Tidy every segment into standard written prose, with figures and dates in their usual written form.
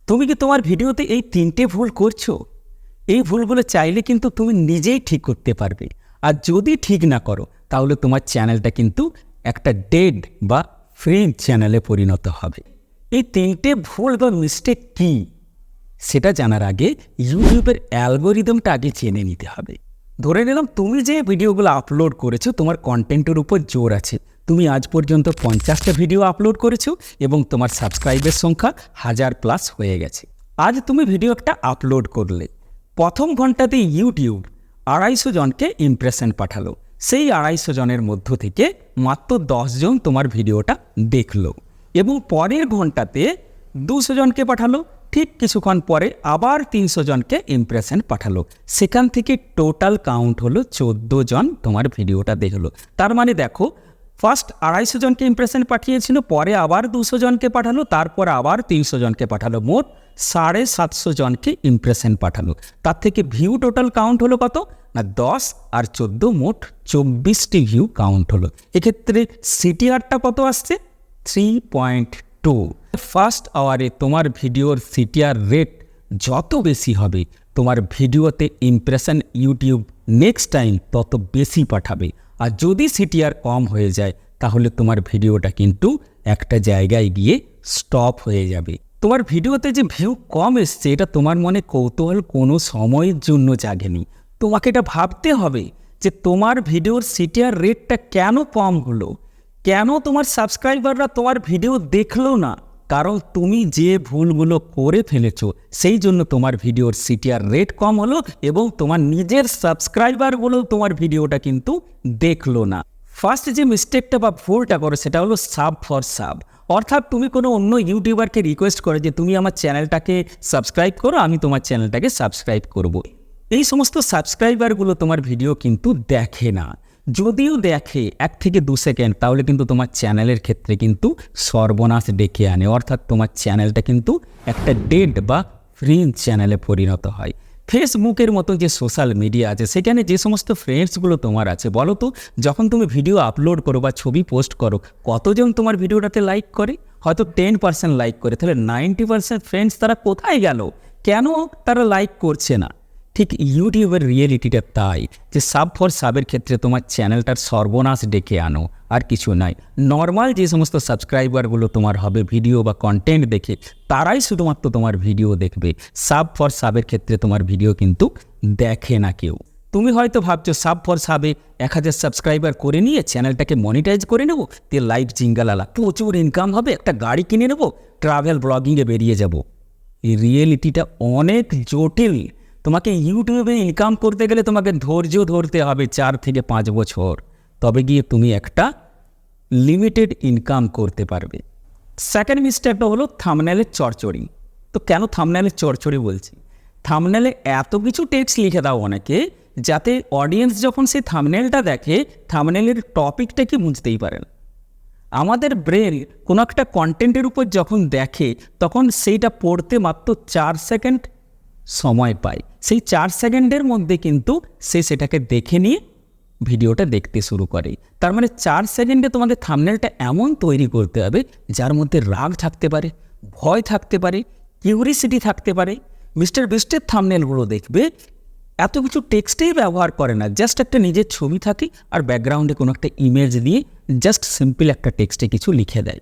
তুমি কি তোমার ভিডিওতে এই 3টে ভুল করছো? এই ভুলগুলো চাইলে কিন্তু তুমি নিজেই ঠিক করতে পারবে। আর যদি ঠিক না করো তাহলে তোমার চ্যানেলটা কিন্তু একটা ডেড বা ফ্রেন্ড চ্যানেলে পরিণত হবে। এই 3টে ভুল বা মিস্টেক কী সেটা জানার আগে ইউটিউবের অ্যালগোরিদমটা আগে জেনে নিতে হবে। ধরে নিলাম তুমি যে ভিডিওগুলো আপলোড করেছো তোমার কন্টেন্টের উপর জোর আছে। তুমি আজ পর্যন্ত 50টা ভিডিও আপলোড করেছো এবং তোমার সাবস্ক্রাইবের সংখ্যা 1000+ হয়ে গেছে। আজ তুমি ভিডিও একটা আপলোড করলে, প্রথম ঘন্টাতে ইউটিউব 250 জনকে ইমপ্রেশন পাঠালো। সেই 250 জনের মধ্য থেকে মাত্র 10 জন তোমার ভিডিওটা দেখলো এবং পরের ঘন্টাতে 200 জনকে পাঠালো। ঠিক কিছুক্ষণ পরে আবার 300 জনকে ইমপ্রেশন পাঠালো। সেখান থেকে টোটাল কাউন্ট হলো 14 জন তোমার ভিডিওটা দেখলো। তার মানে দেখো, ফার্স্ট 250 জনকে ইমপ্রেশন পাঠিয়েছিল, পরে আবার 200 জনকে পাঠালো, তারপর আবার 300 জনকে পাঠালো, মোট 750 জনকে ইমপ্রেশন পাঠালো। তার থেকে ভিউ টোটাল কাউন্ট হলো কত না 10 আর 14 মোট 24টি ভিউ কাউন্ট হলো। এক্ষেত্রে সিটিআরটা কত আসছে 3.2। ফার্স্ট আওয়ারে তোমার ভিডিওর সিটিআর রেট যত বেশি হবে তোমার ভিডিওতে ইমপ্রেশন ইউটিউব নেক্সট টাইম তত বেশি পাঠাবে। আর যদি সিটিআর কম হয়ে যায় তাহলে তোমার ভিডিওটা কিন্তু একটা জায়গায় গিয়ে স্টপ হয়ে যাবে। তোমার ভিডিওতে যে ভিউ কম এসছে এটা তোমার মনে কৌতূহল কোনো সময়ের জন্য জাগেনি। তোমাকে এটা ভাবতে হবে যে তোমার ভিডিওর সিটিআর রেটটা কেন কম হলো, কেন তোমার সাবস্ক্রাইবাররা তোমার ভিডিও দেখলো না। কারণ তুমি যে ভুলগুলো করে ফেলেছো সেই জন্য তোমার ভিডিওর সিটিআর রেট কম হলো এবং তোমার নিজের সাবস্ক্রাইবারগুলো তোমার ভিডিওটা কিন্তু দেখলো না। ফার্স্ট যে মিস্টেকটা বা ভুলটা করো সেটা হলো সাব ফর সাব। অর্থাৎ তুমি কোনো অন্য ইউটিউবারকে রিকোয়েস্ট করো যে তুমি আমার চ্যানেলটাকে সাবস্ক্রাইব করো, আমি তোমার চ্যানেলটাকে সাবস্ক্রাইব করব। এই সমস্ত সাবস্ক্রাইবারগুলো তোমার ভিডিও কিন্তু দেখে না। যদিও দেখে 1 থেকে 2 সেকেন্ড তাহলে কিন্তু তোমার চ্যানেলের ক্ষেত্রে কিন্তু সর্বনাশ ডেকে আনে। অর্থাৎ তোমার চ্যানেলটা কিন্তু একটা ডেড বা ফ্রেন্ড চ্যানেলে পরিণত হয়। ফেসবুকের মতো যে সোশ্যাল মিডিয়া আছে সেখানে যে সমস্ত ফ্রেন্ডসগুলো তোমার আছে বলো তো, যখন তুমি ভিডিও আপলোড করো বা ছবি পোস্ট করো কতজন তোমার ভিডিওটাতে লাইক করে? হয়তো 10% লাইক করে। তাহলে 90% ফ্রেন্ডস তারা কোথায় গেল? কেন তারা লাইক করছে না? ঠিক ইউটিউবের রিয়েলিটিটা তাই যে সাব ফর সাবের ক্ষেত্রে তোমার চ্যানেলটার সর্বনাশ ডেকে আনো, আর কিছু নাই। নর্মাল যে সমস্ত সাবস্ক্রাইবারগুলো তোমার হবে ভিডিও বা কন্টেন্ট দেখে তারাই শুধুমাত্র তোমার ভিডিও দেখবে। সাব ফর সাবের ক্ষেত্রে তোমার ভিডিও কিন্তু দেখে না কেউ। তুমি হয়তো ভাবছো সাব ফর সাবে 1000 সাবস্ক্রাইবার করে নিয়ে চ্যানেলটাকে মনিটাইজ করে নেবো, দিয়ে লাইভ জিঙ্গালালা প্রচুর ইনকাম হবে, একটা গাড়ি কিনে নেবো, ট্রাভেল ব্লগিংয়ে বেরিয়ে যাব। এই রিয়েলিটিটা অনেক জটিল। তোমাকে ইউটিউবে ইনকাম করতে গেলে তোমাকে ধৈর্য ধরতে হবে 4 থেকে 5 বছর, তবে গিয়ে তুমি একটা লিমিটেড ইনকাম করতে পারবে। সেকেন্ড মিস্টেকটা হলো থাম্বনেলের চড়চড়ি। তো কেন থাম্বনেলের চড়চড়ি বলছি? থাম্বনেলে এত কিছু টেক্সট লিখে দাও অনেকে যাতে অডিয়েন্স যখন সেই থাম্বনেলটা দেখে থাম্বনেলের টপিকটা কি বুঝতেই পারে না। আমাদের ব্রেন কোনো একটা কন্টেন্টের উপর যখন দেখে তখন সেইটা পড়তে মাত্র 4 সেকেন্ড সময় পায়। সেই 4 সেকেন্ডের মধ্যে কিন্তু সে সেটাকে দেখে নিয়ে ভিডিওটা দেখতে শুরু করে। তার মানে 4 সেকেন্ডে তোমাদের থাম্বনেলটা এমন তৈরি করতে হবে যার মধ্যে রাগ থাকতে পারে, ভয় থাকতে পারে, কিউরিসিটি থাকতে পারে। মিস্টার বিস্টের থাম্বনেলগুলো দেখবে এত কিছু টেক্সটেই ব্যবহার করে না, জাস্ট একটা নিজের ছবি থাকে আর ব্যাকগ্রাউন্ডে কোনো একটা ইমেজ দিয়ে জাস্ট সিম্পল একটা টেক্সটে কিছু লিখে দেয়।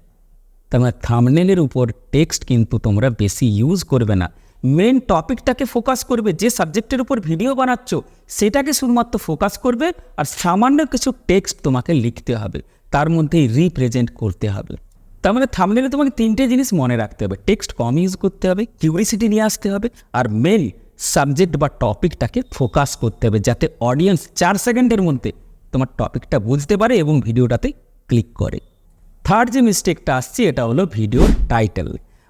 তার মানে থাম্বনেলের উপর টেক্সট কিন্তু তোমরা বেশি ইউজ করবে না। মেন টপিকটাকে ফোকাস করবে, যে সাবজেক্টের উপর ভিডিও বানাচ্ছ সেটাকে শুধুমাত্র ফোকাস করবে, আর সামান্য কিছু টেক্সট তোমাকে লিখতে হবে, তার মধ্যেই রিপ্রেজেন্ট করতে হবে। তার মানে থাম্বনেলে তোমাকে 3টে জিনিস মনে রাখতে হবে, টেক্সট কম ইউজ করতে হবে, কিউরিসিটি নিয়ে আসতে হবে, আর মেন সাবজেক্ট বা টপিকটাকে ফোকাস করতে হবে যাতে অডিয়েন্স 4 সেকেন্ডের মধ্যে তোমার টপিকটা বুঝতে পারে এবং ভিডিওটাতে ক্লিক করে। থার্ড যে মিস্টেকটা আসছে এটা হলো ভিডিওর টাইটেল।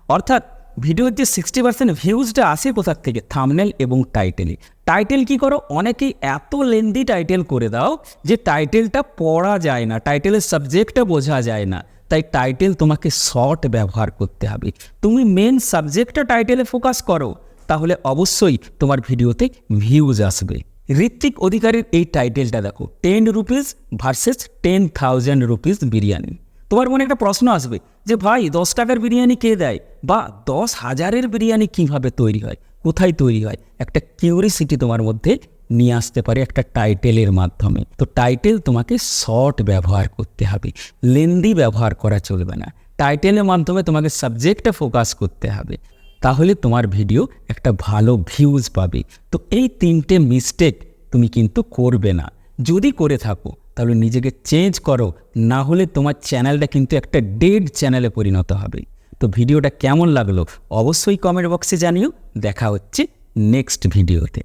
অর্থাৎ ভিডিওর যে 60% ভিউজটা আসে কোথার থেকে? থাম্বনেল এবং টাইটেলে। টাইটেল কি করো? অনেকেই এত লেন্দি টাইটেল করে দাও যে টাইটেলটা পড়া যায় না, টাইটেলের সাবজেক্টটা বোঝা যায় না। তাই টাইটেল তোমাকে শর্ট ব্যবহার করতে হবে। তুমি মেন সাবজেক্টটা টাইটেলে ফোকাস করো, তাহলে অবশ্যই তোমার ভিডিওতে ভিউজ আসবে। ঋত্বিক অধিকারীর এই টাইটেলটা দেখো, 10 রুপিস ভার্সেস 10,000 রুপিস বিরিয়ানি। তোমার মনে একটা প্রশ্ন আসবে যে ভাই 10 টাকার বিরিয়ানি কে দেয় বা 10,000-এর বিরিয়ানি কিভাবে তৈরি হয়, কোথায় তৈরি হয়, একটা কিউরিসিটি তোমার মধ্যে নিয়ে আসতে পারে একটা টাইটেলের মাধ্যমে। তো টাইটেল তোমাকে শর্ট ব্যবহার করতে হবে, লেন্দি ব্যবহার করা চলবে না। টাইটেলের মাধ্যমে তোমাকে সাবজেক্টে ফোকাস করতে হবে, তাহলে তোমার ভিডিও একটা ভালো ভিউজ পাবে। তো এই 3টে মিস্টেক তুমি কিন্তু করবে না। যদি করে থাকো তাহলে নিজেকে চেঞ্জ করো, না হলে তোমার চ্যানেলটা কিন্তু একটা ডেড চ্যানেলে পরিণত হবে। তো ভিডিওটা কেমন লাগলো অবশ্যই কমেন্ট বক্সে জানিও। দেখা হচ্ছে নেক্সট ভিডিওতে।